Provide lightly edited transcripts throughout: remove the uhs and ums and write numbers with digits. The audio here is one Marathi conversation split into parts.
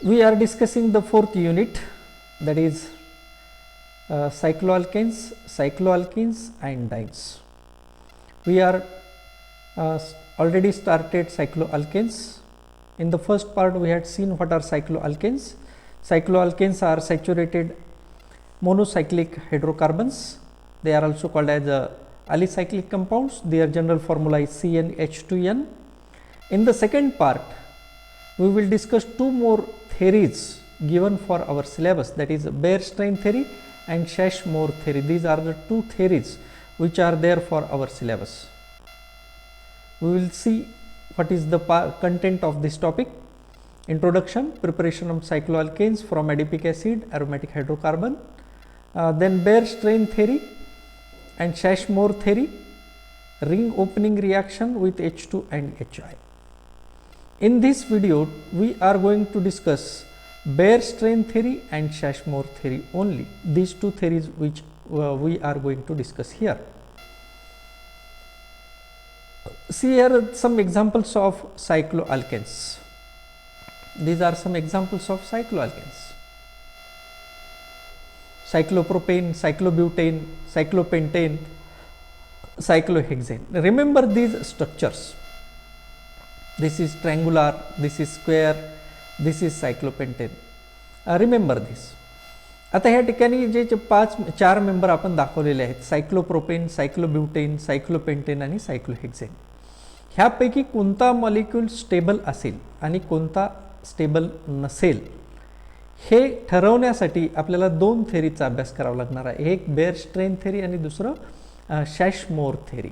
We are discussing the fourth unit, that is cycloalkanes, cycloalkenes and dienes. We are already started cycloalkanes. In the first part we had seen what are cycloalkanes. Cycloalkanes are saturated monocyclic hydrocarbons. They are also called as alicyclic compounds. Their general formula is CnH2n. In the second part we will discuss two more theories given for our syllabus, that is Beer strain theory and Shash-Mohr theory. These are the two theories which are there for our syllabus. We will see what is the content of this topic. Introduction, preparation of cycloalkanes from adipic acid, aromatic hydrocarbon, then Beer strain theory and Shash-Mohr theory, ring opening reaction with H2 and HI. In this video we are going to discuss Beer strain theory and Shash-Mohr theory only. These two theories which we are going to discuss here. See here some examples of cycloalkanes. These are some examples of cycloalkanes: cyclopropane, cyclobutane, cyclopentane, cyclohexane. Remember these structures. This is triangular, this is square, this is cyclopentane. Remember this. आता ह्या ठिकाणी जे चार मेंबर आपण दाखवलेले आहेत, सायक्लोप्रोपेन, सायक्लोब्युटेन, सायक्लोपेंटेन आणि सायक्लोहेक्सेन. ह्यापैकी कोणता मॉलिक्यूल स्टेबल असेल आणि कोणता स्टेबल नसेल हे ठरवण्यासाठी आपल्याला दोन थेअरीचा अभ्यास करावा लागणार आहे. एक बेअर स्ट्रेन थेअरी आणि दुसरं शॅश-मोर theory.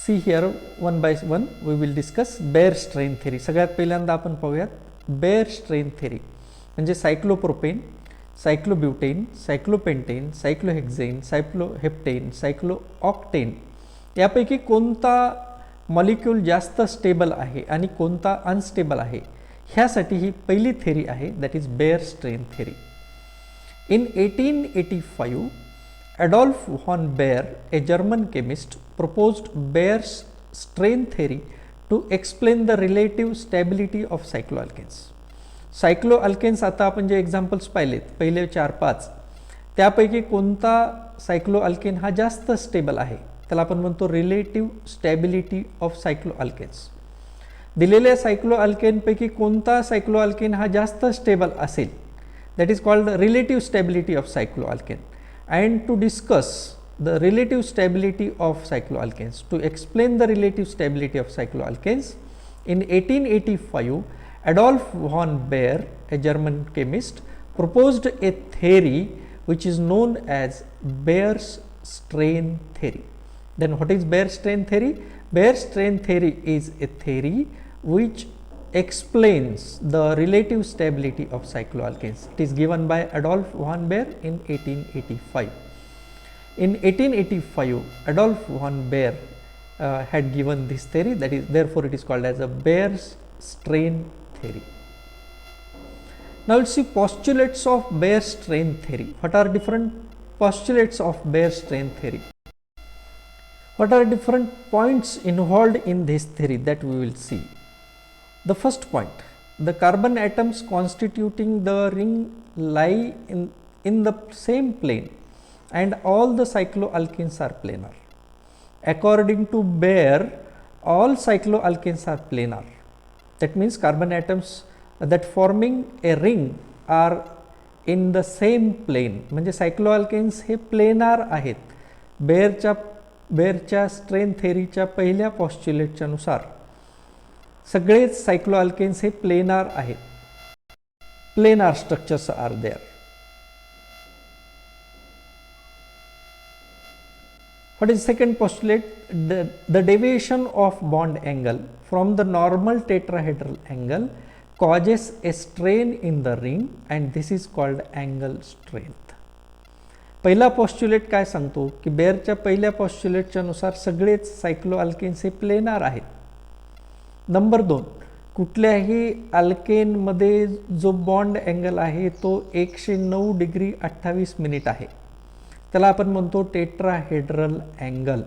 See here one by one we will discuss Beer strain theory. सगळ्यात पहिल्यांदा आपण पाहूयात Beer strain theory. म्हणजे सायक्लोप्रोपेन, सायक्लोब्युटेन, सायक्लोपेंटेन, सायक्लोहेक्सेन, सायक्लोहेप्टेन, सायक्लोऑक्टेन यापैकी कोणता मॉलिक्यूल जास्त स्टेबल आहे आणि कोणता अनस्टेबल आहे ह्यासाठी ही पहिली थेअरी आहे, that is Beer strain theory. In 1885 Adolf von Beer, a German chemist, proposed Beer's strain theory to explain the relative stability of cycloalkanes. Cycloalkanes आता आपण जे एक्झाम्पल्स पाहिलेत, पहिले 4-5, त्यापैकी कोणता सायक्लोअल्केन हा जास्त स्टेबल आहे त्याला आपण म्हणतो रिलेटिव्ह स्टॅबिलिटी ऑफ सायक्लोअल्केन्स. दिलेल्या सायक्लोअल्केनपैकी कोणता सायक्लोअल्केन हा जास्त स्टेबल असेल, that is called relative stability of cycloalkane. And to discuss the relative stability of cycloalkanes, to explain the relative stability of cycloalkanes, in 1885 Adolf von Beer, a German chemist, proposed a theory which is known as Beer's strain theory. Then what is Beer strain theory? Beer strain theory is a theory which explains the relative stability of cycloalkanes. It is given by Adolf von Beer in 1885. In 1885 Adolf von Beer had given this theory, that is therefore it is called as a Beer's strain theory. Now let's see postulates of Beer strain theory. What are different postulates of Beer strain theory? What are different points involved in this theory that we will see. The first point, the carbon atoms constituting the ring lie in the same plane and all the cycloalkanes are planar. According to Beer, all cycloalkanes are planar. That means carbon atoms that forming a ring are in the same plane. म्हणजे cycloalkanes हे planar आहेत. बेअरच्या स्ट्रेन थेअरीच्या पहिल्या पॉस्च्युलेटच्या नुसार सगळेच सायक्लोअल्केन्स हे प्लेनार आहेत. Planar structures are there. What is second postulate? The deviation of bond angle from the normal tetrahedral angle causes a strain in the ring and this is called angle strength. पहिला पॉस्च्युलेट काय सांगतो की बेअरच्या पहिल्या पॉस्च्युलेटच्या नुसार सगळेच सायक्लोअल्केन्स हे प्लेनार आहेत. नंबर 2, कुठल्याही अल्केनमध्ये जो बॉन्ड अँगल आहे तो 109 डिग्री 28 मिनिट आहे, त्याला आपण म्हणतो टेट्राहेड्रल अँगल.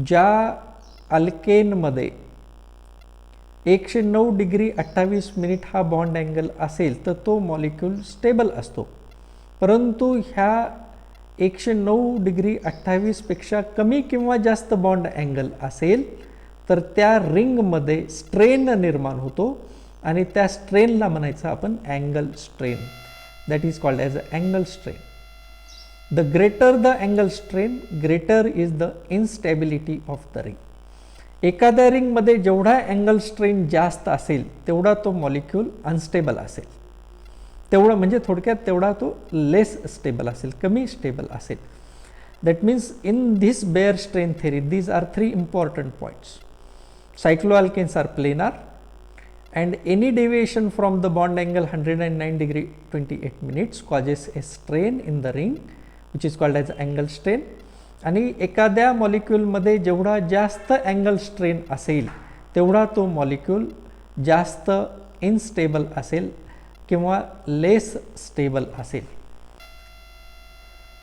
ज्या अल्केनमध्ये 109 डिग्री 28 मिनिट हा बॉन्ड अँगल असेल तर तो मॉलिक्यूल स्टेबल असतो. परंतु ह्या 109 डिग्री 28पेक्षा कमी किंवा जास्त बॉन्ड अँगल असेल तर त्या रिंगमध्ये स्ट्रेन निर्माण होतो आणि त्या स्ट्रेनला म्हणायचं आपण angle strain. That is called as a angle strain. The greater the angle strain greater is the instability of the ring. एखाद्या रिंगमध्ये जेवढा अँगल स्ट्रेन जास्त असेल तेवढा तो मॉलिक्यूल अनस्टेबल असेल, तेवढं म्हणजे थोडक्यात तेवढा तो लेस स्टेबल असेल, कमी स्टेबल असेल. That means in this Baeyer strain theory these are 3 important points. Cycloalkanes are planar and any deviation from the bond angle 109 degree 28 minutes causes a strain in the ring which is called as angle strain. आणि एखाद्या मॉलिक्यूलमध्ये जेवढा जास्त अँगल स्ट्रेन असेल तेवढा तो मॉलिक्यूल जास्त इनस्टेबल असेल किंवा लेस स्टेबल असेल.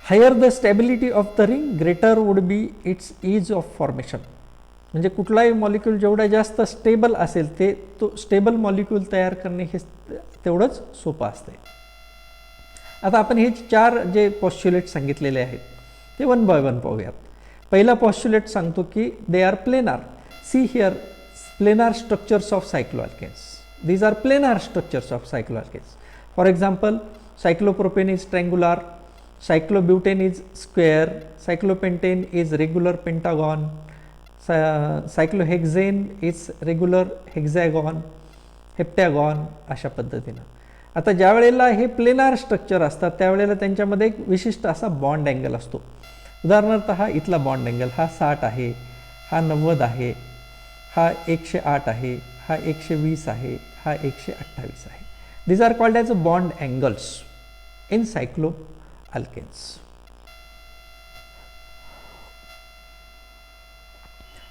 Higher the stability of the ring greater would be its ease of formation. म्हणजे कुठलाही मॉलिक्यूल जेवढा जास्त स्टेबल असेल ते तो स्टेबल मॉलिक्यूल तयार करणे हे तेवढंच सोपं असते. आता आपण हे 4 जे पॉस्च्युलेट सांगितलेले आहेत ते 1 बाय 1 पाहूयात. पहिला पॉस्च्युलेट सांगतो की they are planar. See here planar structures of cycloalkanes. These are planar structures of cycloalkanes. For example cyclopropane is triangular, cyclobutane is square, cyclopentane is regular pentagon, cyclohexane is regular hexagon, heptagon, अशा पद्धतीनं. आता ज्या वेळेला हे प्लेनार स्ट्रक्चर असतात त्यावेळेला त्यांच्यामध्ये एक विशिष्ट असा बॉन्ड अँगल असतो. उदाहरणार्थ हा इथला बॉन्ड अँगल हा 60 आहे, हा 90 आहे, हा 108 आहे, हा 120 आहे, हा 128 आहे. these are called as bond angles in cycloalkanes.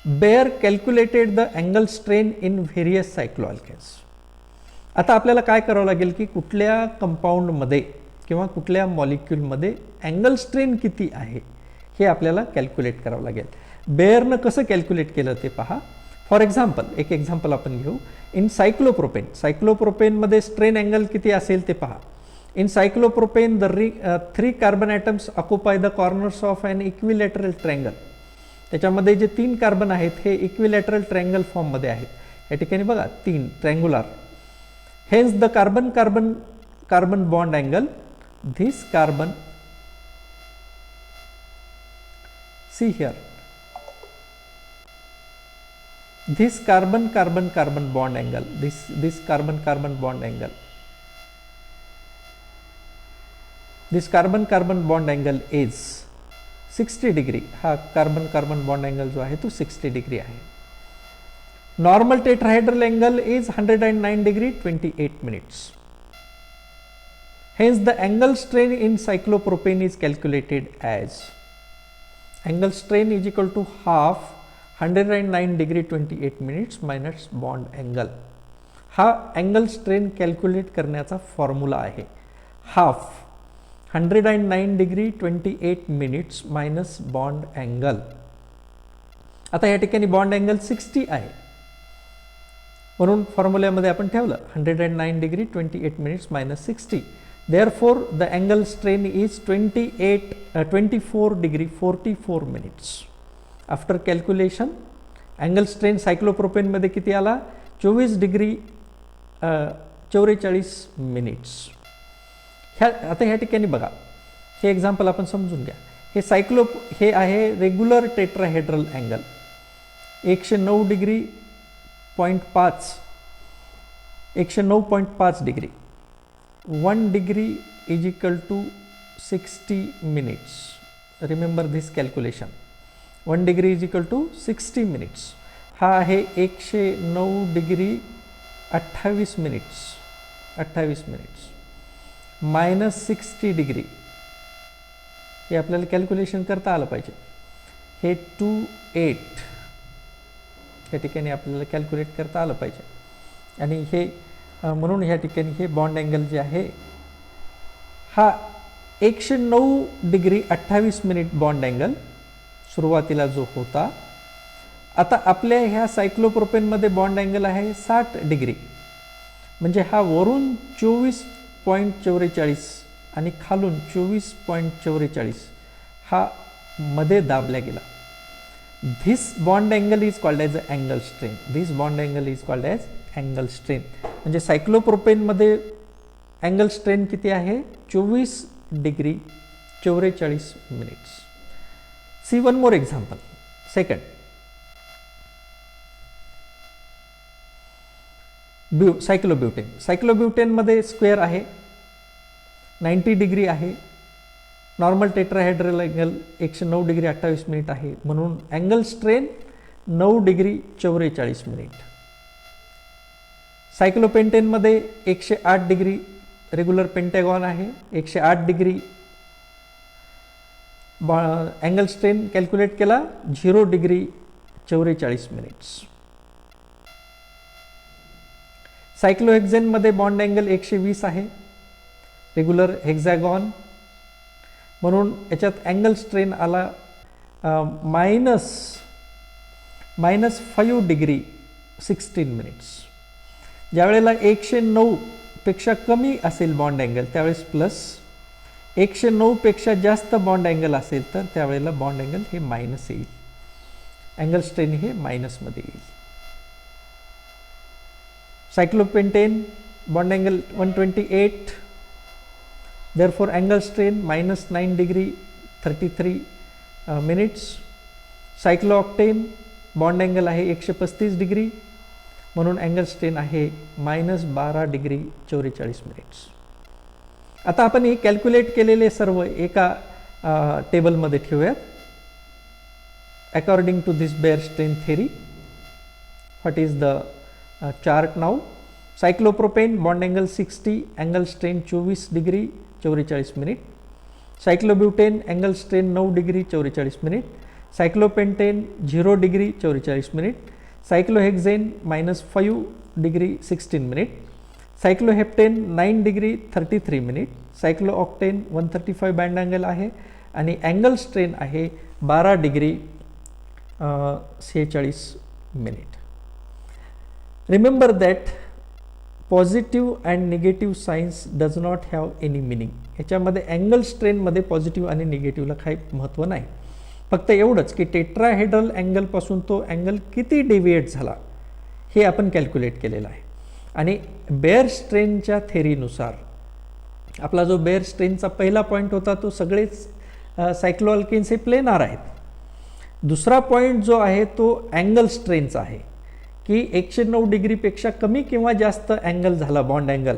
Baer calculated the angle strain in various cycloalkanes. आता आपल्याला काय करावं लागेल की कुठल्या कंपाऊंडमध्ये किंवा कुठल्या मॉलिक्यूलमध्ये अँगल स्ट्रेन किती आहे हे आपल्याला कॅल्क्युलेट करावं लागेल. बेअरनं कसं कॅल्क्युलेट केलं ते पहा. फॉर एक्झाम्पल एक एक्झाम्पल आपण घेऊ. इन सायक्लोप्रोपेन, सायक्लोप्रोपेनमध्ये स्ट्रेन अँगल किती असेल ते पहा. In cyclopropane the 3 carbon atoms occupy the corners of an equilateral triangle. त्याच्यामध्ये जे 3 कार्बन आहेत हे इक्विलॅटरल ट्रँगल फॉर्ममध्ये आहेत. या ठिकाणी बघा 3 triangular. Hence the carbon carbon carbon bond angle, this carbon, see here, this carbon carbon carbon bond angle, this carbon carbon bond angle, this carbon carbon bond angle is 60 degree. हा कार्बन कार्बन बॉन्ड अँगल जो आहे तो 60 डिग्री आहे. Normal tetrahedral angle is 109 degree 28 minutes. Hence the angle strain in cyclopropane is calculated as angle strain is equal to half 109 degree 28 minutes minus bond angle. हा अँगल स्ट्रेन कॅल्क्युलेट करण्याचा फॉर्म्युला आहे. Half 109 degree 28 minutes minus bond angle. आता या ठिकाणी बॉन्ड अँगल 60 आहे म्हणून फॉर्म्युल्यामध्ये आपण ठेवलं 109 degree 28 minutes minus 60. Therefore, the angle strain is 24 degree 44 minutes. After calculation, angle strain cyclopropane मध्ये किती आला? 24 डिग्री 44 मिनिट्स. आता ह्या ठिकाणी बघा हे एक्झाम्पल आपण समजून घ्या. हे आहे regular tetrahedral angle 109 degree 109.5 degree. 1 degree is equal to 60 minutes. Remember this calculation. 1 degree is equal to 60 minutes. हा आहे 109 डिग्री 28 मिनिट्स मायनस 60 डिग्री. हे आपल्याला कॅल्क्युलेशन करता आलं पाहिजे. हे 28 या ठिकाणी आपल्याला कॅल्क्युलेट करता आलं पाहिजे. आणि हे म्हणून ह्या ठिकाणी हे बॉन्ड अँगल जे आहे हा 109 डिग्री 28 मिनिट बॉन्ड अँगल सुरुवातीला जो होता आता आपल्या ह्या सायक्लोप्रोपेनमध्ये बॉन्ड अँगल आहे 60 डिग्री, म्हणजे हा वरून 24.44 आणि खालून 24.44 हा मध्ये दाबल्या गेला. This bond angle is called as angle strain. This bond angle is called as angle strain. म्हणजे सायक्लोप्रोपेनमध्ये अँगल स्ट्रेन किती आहे? 24 degree 44 minutes. See one more example. Second, cyclobutane. सायक्लोब्युटेनमध्ये स्क्वेअर आहे, 90 डिग्री आहे. Normal tetrahedral angle 109 degree 28 minute आहे, म्हणून अँगल स्ट्रेन 9 डिग्री 44 मिनिट. सायक्लोपेंटेनमध्ये 108 डिग्री रेग्युलर पेंटॅगॉन आहे, 108 डिग्री अँगल स्ट्रेन कॅल्क्युलेट केला, 0 डिग्री 44 मिनिट्स. सायक्लोहेक्झेनमध्ये बॉन्ड अँगल 120 आहे, रेग्युलर हेक्झॅगॉन, म्हणून याच्यात अँगल स्ट्रेन आला -5 डिग्री 16 मिनिट्स. ज्यावेळेला 109 पेक्षा कमी असेल बॉन्ड अँगल त्यावेळेस प्लस, 109 पेक्षा जास्त बॉन्ड अँगल असेल तर त्यावेळेला बॉन्ड अँगल हे मायनस येईल, अँगल स्ट्रेन हे मायनसमध्ये येईल. Cyclopentane bond angle 128, therefore angle strain -9 degree 33 minutes. सायक्लोऑक्टेन बॉन्ड अँगल आहे 135 डिग्री, म्हणून अँगल स्ट्रेन आहे -12 डिग्री 44 मिनिट्स. आता आपण हे कॅल्क्युलेट केलेले सर्व एका टेबलमध्ये ठेवूयात. According to this Baeyer strain theory, what is the chart now? Cyclopropane bond angle 60, angle strain 24 degree 44 minute. Cyclobutane angle strain 9 degree 44 minute. Cyclopentane 0 degree 44 minute. Cyclohexane -5 degree 16 minute. Cycloheptane 9 degree 33 minute. Cyclooctane 135 bond angle आहे आणि अँगल स्ट्रेन आहे 12 degree 46 minute. Remember that positive and negative signs does not have any meaning. याच्यामध्ये अँगल स्ट्रेनमध्ये पॉझिटिव्ह आणि निगेटिव्हला काही महत्त्व नाही. फक्त एवढंच की टेट्राहेड्रल अँगलपासून तो अँगल किती डेव्हिएट झाला हे आपण कॅल्क्युलेट केलेलं आहे. आणि बेअर स्ट्रेनच्या थेरीनुसार आपला जो बेअर स्ट्रेनचा पहिला पॉईंट होता तो सगळेच सायक्लोअल्केन्स हे प्लेनार आहेत. दुसरा पॉईंट जो आहे तो अँगल स्ट्रेनचा आहे की 109 डिग्रीपेक्षा कमी किंवा जास्त अँगल झाला बॉन्ड अँगल.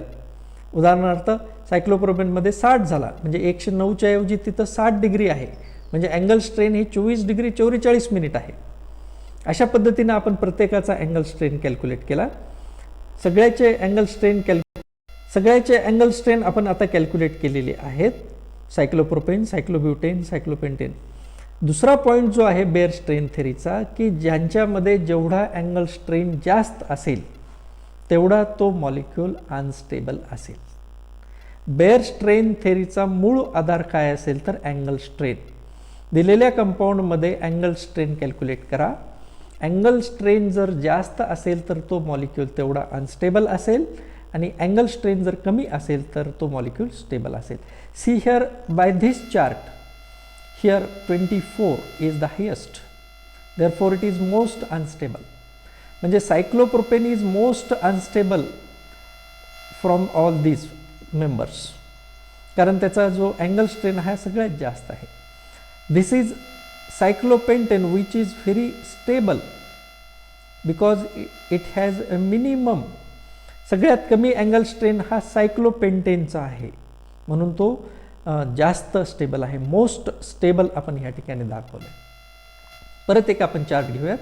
उदाहरणार्थ सायक्लोप्रोपेनमध्ये 60 झाला, म्हणजे 109च्या ऐवजी तिथं 60 डिग्री आहे, म्हणजे अँगल स्ट्रेन ही 24 डिग्री 44 मिनिट आहे. अशा पद्धतीनं आपण प्रत्येकाचा अँगल स्ट्रेन कॅल्क्युलेट केला. सगळ्याचे अँगल स्ट्रेन आपण आता कॅल्क्युलेट केलेले आहेत, सायक्लोप्रोपेन, सायक्लोब्युटेन, सायक्लोपेंटेन. दुसरा पॉईंट जो आहे बेअर स्ट्रेन थेरीचा की ज्यांच्यामध्ये जेवढा अँगल स्ट्रेन जास्त असेल तेवढा तो मॉलिक्यूल अनस्टेबल असेल. बेअर स्ट्रेन थेरीचा मूळ आधार काय असेल तर अँगल स्ट्रेन. दिलेल्या कंपाऊंडमध्ये अँगल स्ट्रेन कॅल्क्युलेट करा. अँगल स्ट्रेन जर जास्त असेल तर तो मॉलिक्यूल तेवढा अनस्टेबल असेल आणि अँगल स्ट्रेन जर कमी असेल तर तो मॉलिक्यूल स्टेबल असेल. See here by this chart, here 24 is the highest, therefore it is most unstable. म्हणजे cyclopropane is most unstable from all these members, कारण त्याचा जो अँगल स्ट्रेन आहे सगळ्यात जास्त आहे. This is cyclopentane which is very stable because it has a minimum. सगळ्यात कमी अँगल स्ट्रेन हा सायक्लोपेंटेनचा आहे, म्हणून तो जास्त स्टेबल आहे. मोस्ट स्टेबल आपण ह्या ठिकाणी दाखवलं. परत एक आपण चार्ट घेऊयात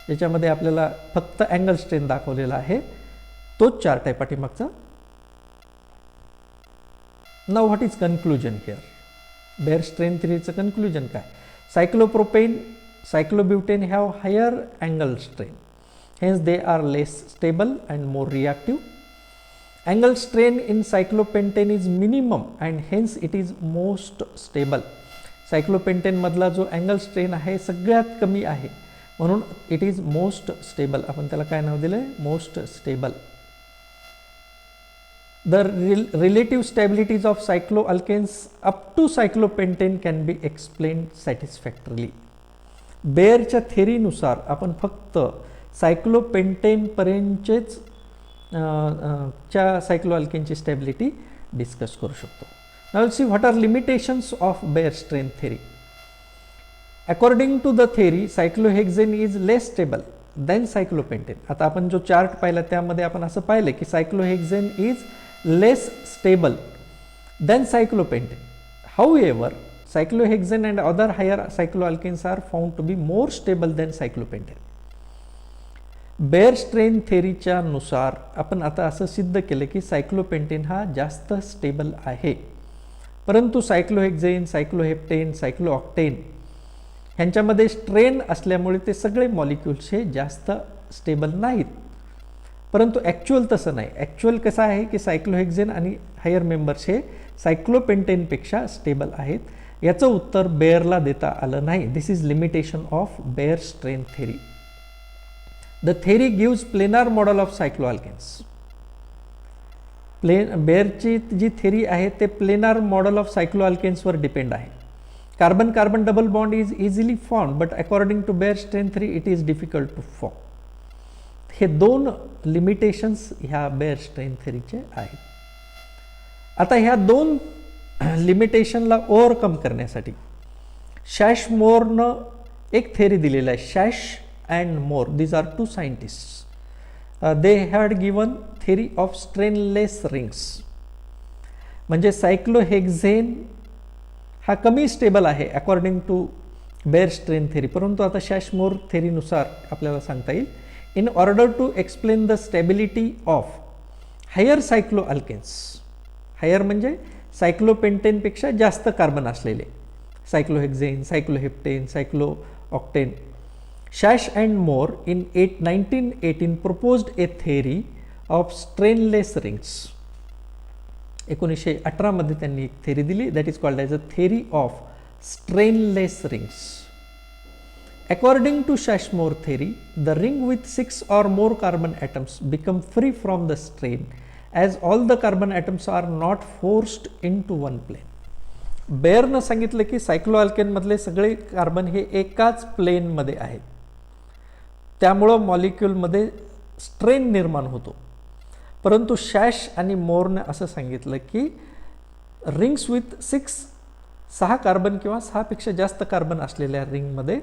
ज्याच्यामध्ये आपल्याला फक्त अँगल स्ट्रेन दाखवलेला आहे, तोच चार्ट आहे पाठीमागचा. Now what is conclusion here? Baeyer strain थेरीचं कन्क्लुजन काय? Cyclopropane, cyclobutane have higher angle strain, hence they are less stable and more reactive. Angle strain in cyclopentane is minimum and hence it is most stable. सायक्लोपेंटेन मधला जो अँगल स्ट्रेन आहे सगळ्यात कमी आहे, म्हणून इट इज मोस्ट स्टेबल, आपण त्याला काय नाव दिलं आहे, most stable. The relative stabilities of cycloalkanes up to cyclopentane can be explained satisfactorily. बेअरच्या थेरीनुसार आपण फक्त सायक्लोपेंटेन पर्यंतचेच च्या सायक्लोअल्केनची स्टॅबिलिटी डिस्कस करू शकतो. Now will see what are limitations of Baeyer strain theory. According to the theory cyclohexane is less stable than cyclopentane. आता आपण जो चार्ट पाहिला त्यामध्ये आपण असं पाहिलं की सायक्लोहेक्झेन is less stable than cyclopentane. However, cyclohexane and other higher cycloalkanes are found to be more stable than cyclopentane. Baeyer strain थेरीच्या नुसार आपण आता असं सिद्ध केलं की सायक्लोपेंटेन हा जास्त स्टेबल आहे, परंतु सायक्लोहेक्झेन, सायक्लोहेप्टेन, सायक्लोऑक्टेन ह्यांच्यामध्ये स्ट्रेन असल्यामुळे ते सगळे मॉलिक्युल्स हे जास्त स्टेबल नाहीत. परंतु ॲक्च्युअल तसं नाही. ॲक्च्युअल कसं आहे की सायक्लोहेक्झेन आणि हायर मेंबर्स हे सायक्लोपेंटेनपेक्षा स्टेबल आहेत. याचं उत्तर बेअरला देता आलं नाही. This is limitation of Baeyer strain theory. The theory gives planar model of cycloalkanes. बेअरची जी थेरी आहे ते प्लेनार मॉडेल ऑफ सायक्लोअल्केन्सवर डिपेंड आहे. Carbon carbon double bond is easily form but according to Baeyer strain theory it is difficult to form. हे दोन लिमिटेशन्स ह्या बेअर स्ट्रेन थेरीचे आहेत. आता ह्या दोन लिमिटेशनला ओव्हरकम करण्यासाठी शॅशमोरनं एक थेरी दिलेला आहे. Sachse and Mohr, these are two scientist. They had given theory of strainless rings. म्हणजे सायक्लोहेक्झेन हा कमी स्टेबल आहे according to Baeyer strain theory, परंतु आता शॅशमोर थेरीनुसार आपल्याला सांगता येईल in order to explain the stability of higher cycloalkanes. Higher म्हणजे सायक्लोपेंटेनपेक्षा जास्त कार्बन असलेले cyclohexane, cycloheptane, cyclooctane. Sachse and Mohr in 1918 proposed a theory of strainless rings. 1918 मध्ये त्यांनी एक थेरी दिली, that is called as a theory of strainless rings. According to Shashmore theory, the ring with 6 or more carbon atoms become free from the strain as all the carbon atoms are not forced into one plane. बेअरनं सांगितलं की सायक्लोअल्केनमधले सगळे कार्बन हे एकाच प्लेनमध्ये आहेत, त्यामुळं मॉलिक्युलमध्ये स्ट्रेन निर्माण होतो. परंतु शॅश आणि मोरने असं सांगितलं की रिंग्स विथ 6 कार्बन किंवा 6पेक्षा जास्त कार्बन असलेल्या रिंगमध्ये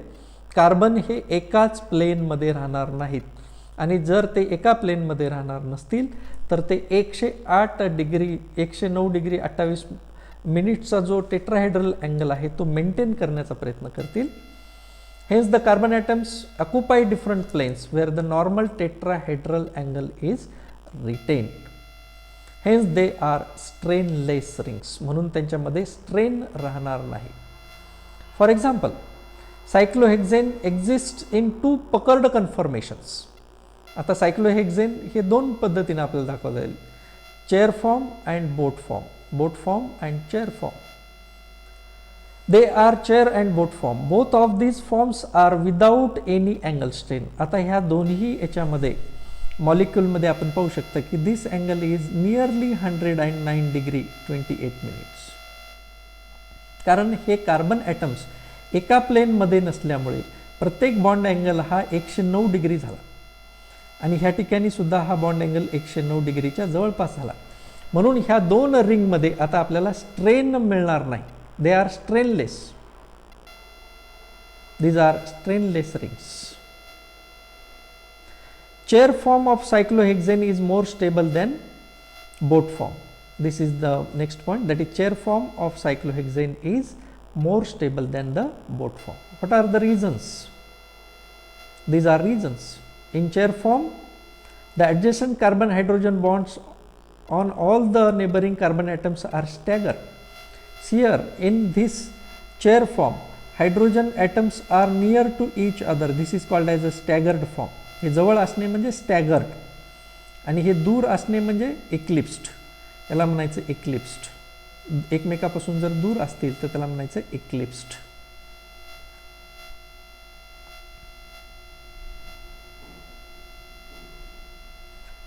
कार्बन हे एकाच प्लेनमध्ये राहणार नाहीत, आणि जर ते एका प्लेनमध्ये राहणार नसतील तर ते 108 डिग्री 109 डिग्री 28 मिनिटचा जो टेट्राहेड्रल अँगल आहे तो मेंटेन करण्याचा प्रयत्न करतील. Hence the carbon atoms occupy different planes where the normal tetrahedral angle is retained. Hence they are strainless rings, म्हणून त्यांच्यामध्ये स्ट्रेन राहणार नाही. For example, cyclohexane exist in 2 puckered conformations. आता सायक्लोहेक्झेन हे 2 पद्धतीने आपल्याला दाखवता येईल, chair form and boat form. Boat form and chair form. They are chair and boat form. Both of these forms are without any angle strain. आता ह्या दोन्ही याच्यामध्ये मॉलिक्युलमध्ये आपण पाहू शकता की this angle is nearly 109 degree 28 minutes. कारण हे कार्बन ॲटम्स एका प्लेनमध्ये नसल्यामुळे प्रत्येक बॉन्ड अँगल हा 109 डिग्री झाला, आणि ह्या ठिकाणी सुद्धा हा बॉन्ड अँगल 109 डिग्रीच्या जवळपास झाला. म्हणून ह्या 2 रिंगमध्ये आता आपल्याला स्ट्रेन मिळणार नाही. They are strainless. These are strainless rings. Chair form of cyclohexane is more stable than boat form. This is the next point, that is chair form of cyclohexane is more stable than the boat form. What are the reasons? These are reasons. In chair form, the adjacent carbon hydrogen bonds on all the neighboring carbon atoms are staggered. Here in this chair form, hydrogen atoms are near to each other. This is called as a staggered form. हे जवळ असणे म्हणजे स्टॅगर्ड, आणि हे दूर असणे म्हणजे इक्लिप्स्ड. याला म्हणायचं इक्लिप्स्ड. एकमेकापासून जर दूर असतील तर त्याला म्हणायचं eclipsed.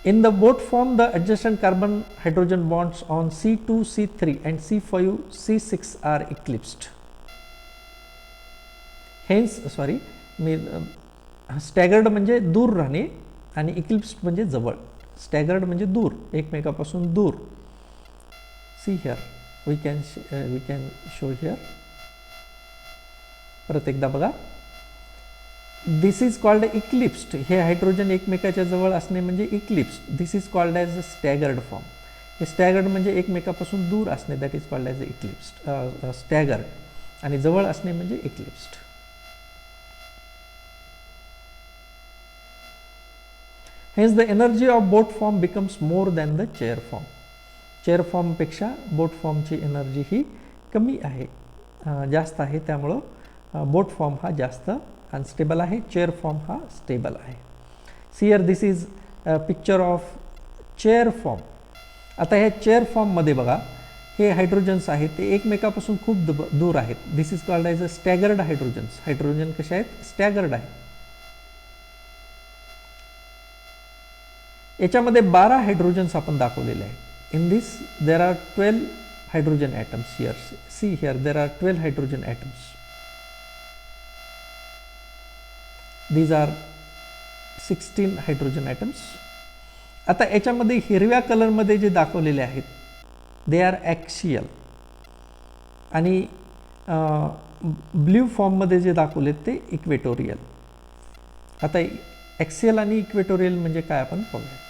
In the boat form, the adjacent carbon hydrogen bonds on C2, C3 and C5, C6 are eclipsed. Hence, staggered म्हणजे दूर राहणे आणि eclipsed म्हणजे जवळ. Staggered म्हणजे दूर, एकमेकापासून दूर. See here, we can show here. परत एकदा बघा. This is called eclipsed. हे हायड्रोजन एकमेकाच्या जवळ असणे म्हणजे eclipsed. This is called as a staggered form. हे staggered म्हणजे एकमेकापासून दूर असणे, that is called as eclipsed. Staggered आणि जवळ असणे म्हणजे eclipsed. Hence the energy of boat form becomes more than the chair form. Chair form पेक्षा boat form ची एनर्जी ही कमी आहे, जास्त आहे. त्यामुळं बोट फॉर्म हा जास्त अनस्टेबल आहे, चेअर फॉर्म हा स्टेबल आहे. Here this is picture of chair form. आता ह्या चेअर फॉर्ममध्ये बघा, हे हायड्रोजन्स आहेत ते एकमेकापासून खूप दूर आहेत. This is called as a staggered hydrogens. Hydrogen कसे आहेत? स्टॅगर्ड आहेत. याच्यामध्ये 12 हायड्रोजन्स आपण दाखवलेले आहेत. In this there are 12 hydrogen atoms here. See here, there are 12 hydrogen atoms. These are 16 hydrogen atoms. आता याच्यामध्ये हिरव्या कलरमध्ये जे दाखवलेले आहेत दे आर ॲक्सियल आणि ब्ल्यू फॉर्ममध्ये जे दाखवले ते इक्वेटोरियल. आता ॲक्सियल आणि इक्वेटोरियल म्हणजे काय आपण पाहूया.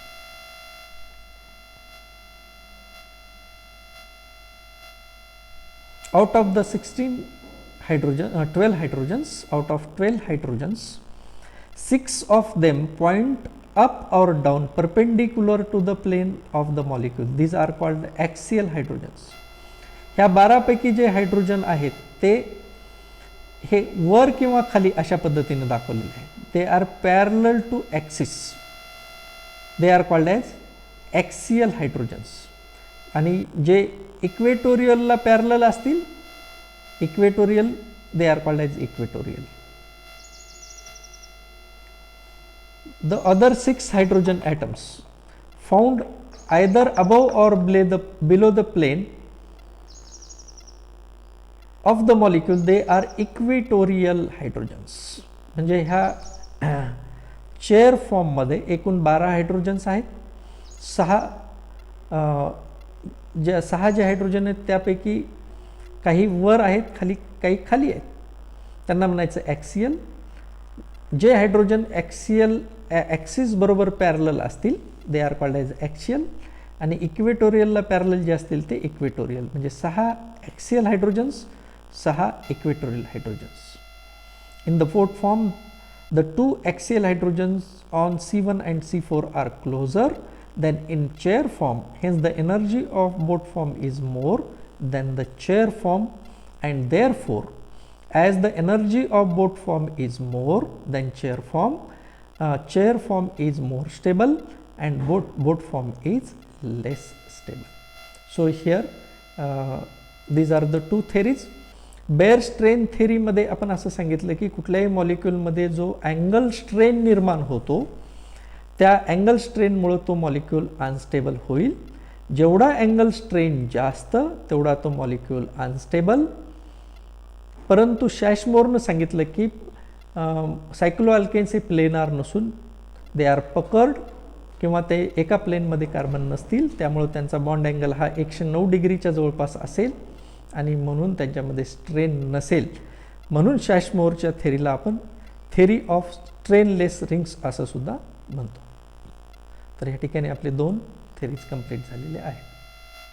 Out of the 12 hydrogens, out of 12 hydrogens, 6 of them point up or down perpendicular to the plane of the molecule. These are called axial hydrogens. ह्या 12 पैकी जे हायड्रोजन आहेत ते हे वर किंवा खाली अशा पद्धतीने दाखवलेले आहेत. They are parallel to axis. They are called as axial hydrogens. आणि जे इक्वेटोरियलला पॅरलल असतील, equatorial, they are called as equatorial. The other 6 hydrogen atoms found either above or below the plane of the molecule they are equatorial hydrogens. म्हणजे ह्या चेअर फॉर्ममध्ये एकूण 12 हायड्रोजन्स आहेत. 6 जे हायड्रोजन आहेत त्यापैकी काही वर आहेत, काही खाली आहेत. त्यांना म्हणायचं ॲक्सियल. जे हायड्रोजन ॲक्सिस बरोबर पॅरलल असतील दे आर कॉल्ड ॲज ॲक्सियल आणि इक्वेटोरियलला पॅरलल जे असतील ते इक्वेटोरियल. म्हणजे 6 axial hydrogens, 6 equatorial hydrogens. In the boat form the 2 axial hydrogens on C1 and C4 are closer than in chair form. Hence the energy of boat form is more than the chair form, and therefore as the energy of boat form is more than chair form is more stable and boat form is less stable. So here these are the two theories. Baeyer strain थेअरीमध्ये आपण असं सांगितलं की कुठल्याही मॉलिक्यूलमध्ये जो अँगल स्ट्रेन निर्माण होतो त्या अँगल स्ट्रेनमुळे तो मॉलिक्यूल अनस्टेबल होईल. जेवढा अँगल स्ट्रेन जास्त तेवढा तो मॉलिक्यूल अनस्टेबल. परंतु शॅशमोरनं सांगितलं की सायक्लोअल्केन्स हे प्लेनार नसून दे आर पकर्ड किंवा ते एका प्लेनमध्ये कार्बन नसतील, त्यामुळे त्यांचा बॉन्ड अँगल हा 109 डिग्रीच्या जवळपास असेल आणि म्हणून त्यांच्यामध्ये स्ट्रेन नसेल. म्हणून शॅशमोरच्या थेरीला आपण थेरी ऑफ स्ट्रेनलेस रिंग्स असं सुद्धा म्हणतो. तर या ठिकाणी आपले 2 थेरीज कंप्लीट झालेले आहेत.